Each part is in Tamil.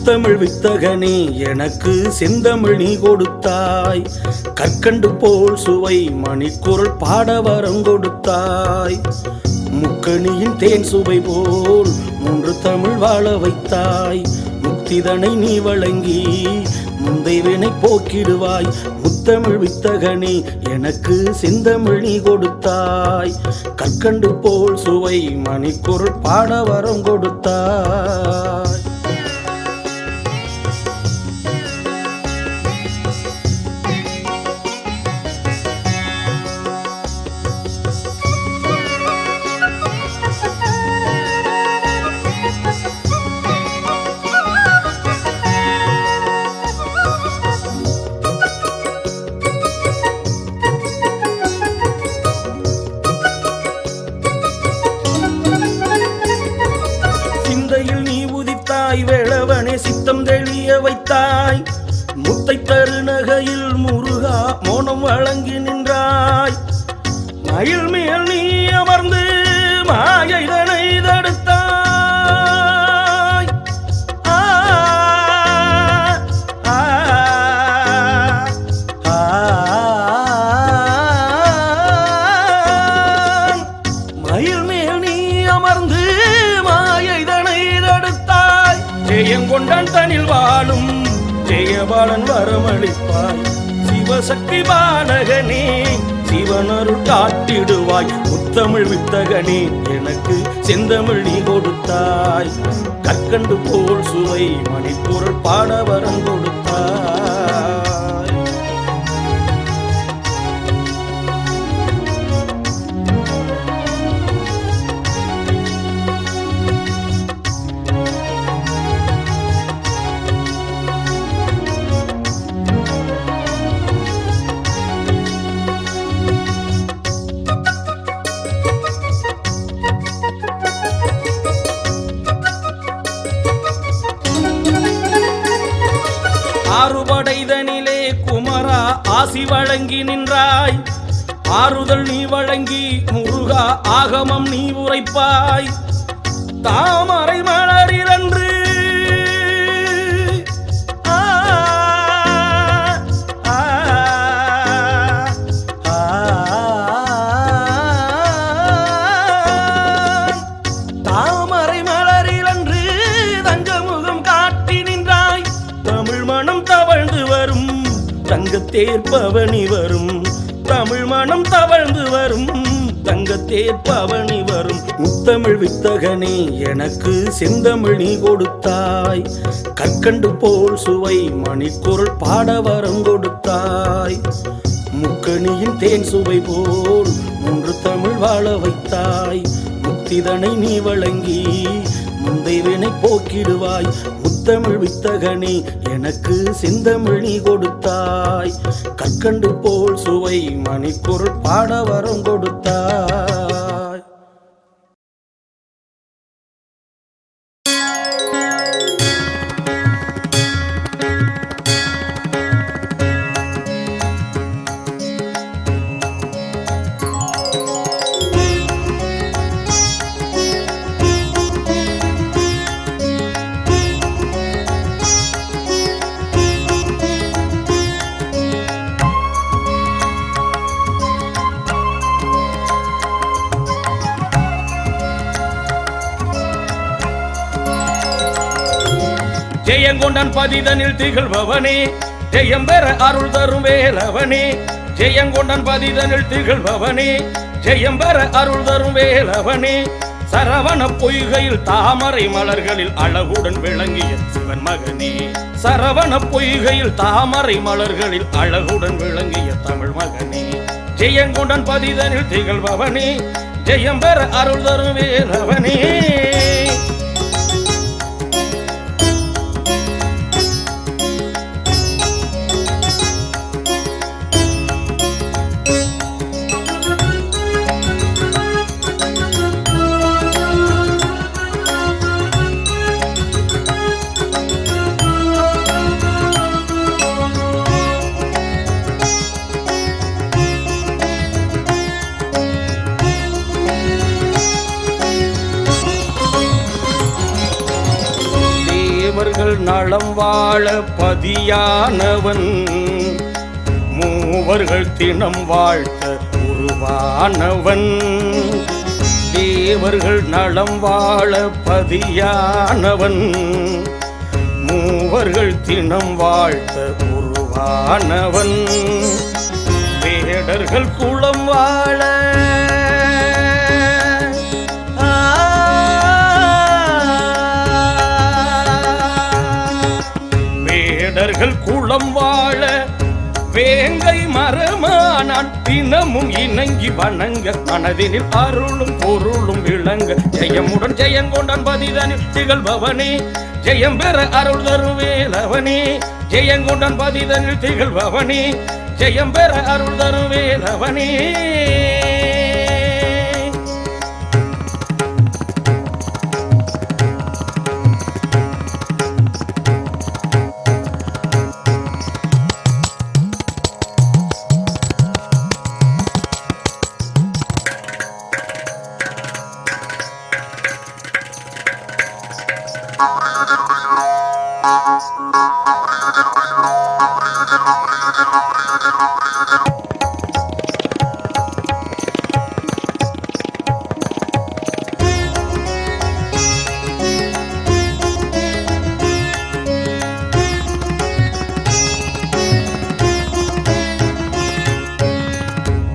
முத்தமிழ் வித்தகனே எனக்கு செந்தமிழ் நீ கொடுத்தாய். கற்கண்டு போல் சுவை மணிக்குரல் பாட வரம் கொடுத்தாய். முக்கணியின் தேன் சுவை போல் மூன்று தமிழ் வாழ வைத்தாய். முக்திதனை நீ வழங்கி முந்தைவினை போக்கிடுவாய். முத்தமிழ் வித்தகனே எனக்கு செந்தமிழ் நீ கொடுத்தாய். கற்கண்டு போல் சுவை மணிக்குரல் பாட வரம் கொடுத்தாய். வேளவனே சித்தம் தெளிய வைத்தாய். முத்தை தருநகையில் முருகா மோனம் வழங்கி நின்றாய். மயில் மேல் நீ அமர்ந்து மாயைதனை தடுத்தாய். மயில் மேல் நீ அமர்ந்து ஜெயங்கொண்டான் தனில் வாழும் ஜெயபாலன் வரமளிப்பாய். சிவசக்தி பாலகனே சிவனருள் காட்டிடுவாய். முத்தமிழ் வித்தகனே எனக்கு செந்தமிழ் நீ கொடுத்தாய். கற்கண்டு போல் சுவை மணிக்குரல் பாட வரம் கொடுத்தாய். ஆறுபடைதனிலே குமரா ஆசி வழங்கி நின்றாய். ஆறுதல் நீ வழங்கி முருகா ஆகமம் நீ உரைப்பாய். தாமரை மலரிரன்று தாமரை மலரிலன்று தங்கமுகம் காட்டி நின்றாய். தமிழ் மனம் தவழ்ந்து வரும் தங்கத்தேற்பவனி வரும். தமிழ் மனம் தவழ்ந்து வரும் தங்கத்தேற்பவனி வரும். முத்தமிழ் வித்தகனே எனக்கு செந்தமிழ் நீ கொடுத்தாய். கற்கண்டு போல் சுவை மணிக்குரல் பாட வரம் கொடுத்தாய். முக்கணியின் தேன் சுவை போல் மூன்று தமிழ் வாழ வைத்தாய். முக்திதனை நீ வழங்கி முந்தைவினை போக்கிடுவாய். முத்தமிழ் வித்தகனே எனக்கு செந்தமிழ் நீ கொடுத்தாய். கற்கண்டு போல் சுவை மணிக்குரல் பாட வரம் கொடுத்தாய். ஜெயங்கொண்டான் பதிதனில் திகழ்பவனே ஜெயம்பெற அருள் தரும் வேலவனே. ஜெயங்கொண்டான் பதிதனில் திகழ்பவனே ஜெயம்பெற அருள் தரும் வேலவனே. சரவண பொய்கையில் தாமரை மலர்களில் அழகுடன் விளங்கிய சிவன் மகனே. சரவண பொய்கையில் தாமரை மலர்களில் அழகுடன் விளங்கிய தமிழ் மகனே. ஜெயங்கொண்டான் பதிதனில் திகழ்பவனே ஜெயம்பெற அருள் தரும் வேலவனே. தேவர்கள் நலம் வாழ பதியானவன் மூவர்கள் தினம் வாழ்த்த உருவானவன் தேவர்கள் நலம் வாழ பதியானவன் மூவர்கள் தினம் வாழ்த்த உருவானவன் வேடர்கள் குலம் வாழ வேடர்கள் குலம் வாழ வேங்கை மரமானான் தினமும் இணங்கி வணங்க மனதினில் அருளும் பொருளும் விளங்க ஜெயமுடன் ஜெயங்கொண்டான் பதிதனில் திகழ்பவனே ஜெயம் பெற அருள் தரும் வேலவனே ஜெயங்கொண்டான் பதிதனில் திகழ்பவனே ஜெயம் பெற அருள் தரும் வேலவனே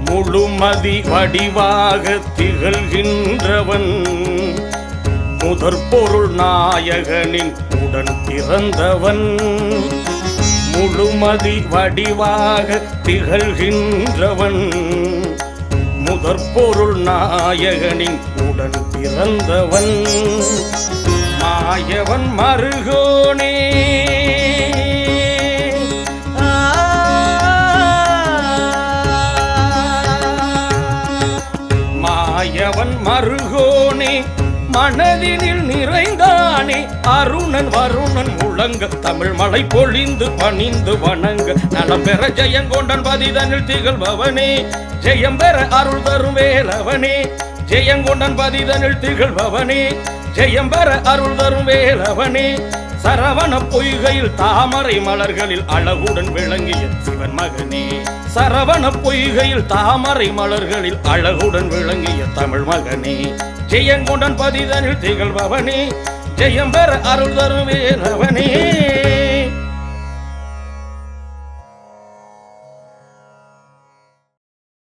முழுமதி வடிவாக திகழ்கின்றவன் முதற் பொருள் நாயகனின் உடன் பிறந்தவன் முழுமதி வடிவாக திகழ்கின்றவன் முதற் பொருள் நாயகனின் உடன் பிறந்தவன் மாயவன் மருகோனே மாயவன் மருகோனே மனதினில் நிறைந்தானே அருணன் வருணன் முழங்க தமிழ் மலை பொழிந்து பணிந்து வணங்க நலம் பெற ஜெயங்கொண்டான் பதிதனில் திகழ்பவனே ஜெயம் பெற அருள் தரும் வேலவனே ஜெயங்கொண்டான் பதிதனில் திகழ்பவனே ஜெயம் பெற அருள் தரும் வேலவனே சரவண பொய்கையில் தாமரை மலர்களில் அழகுடன் விளங்கிய சிவன் மகனே சரவண பொய்கையில் தாமரை மலர்களில் அழகுடன் விளங்கிய தமிழ் மகனே ஜெயங்கொண்டான் பதிதனில் திகழ்பவனே ஜெயம் பெற அருள் தரும் வேலவனே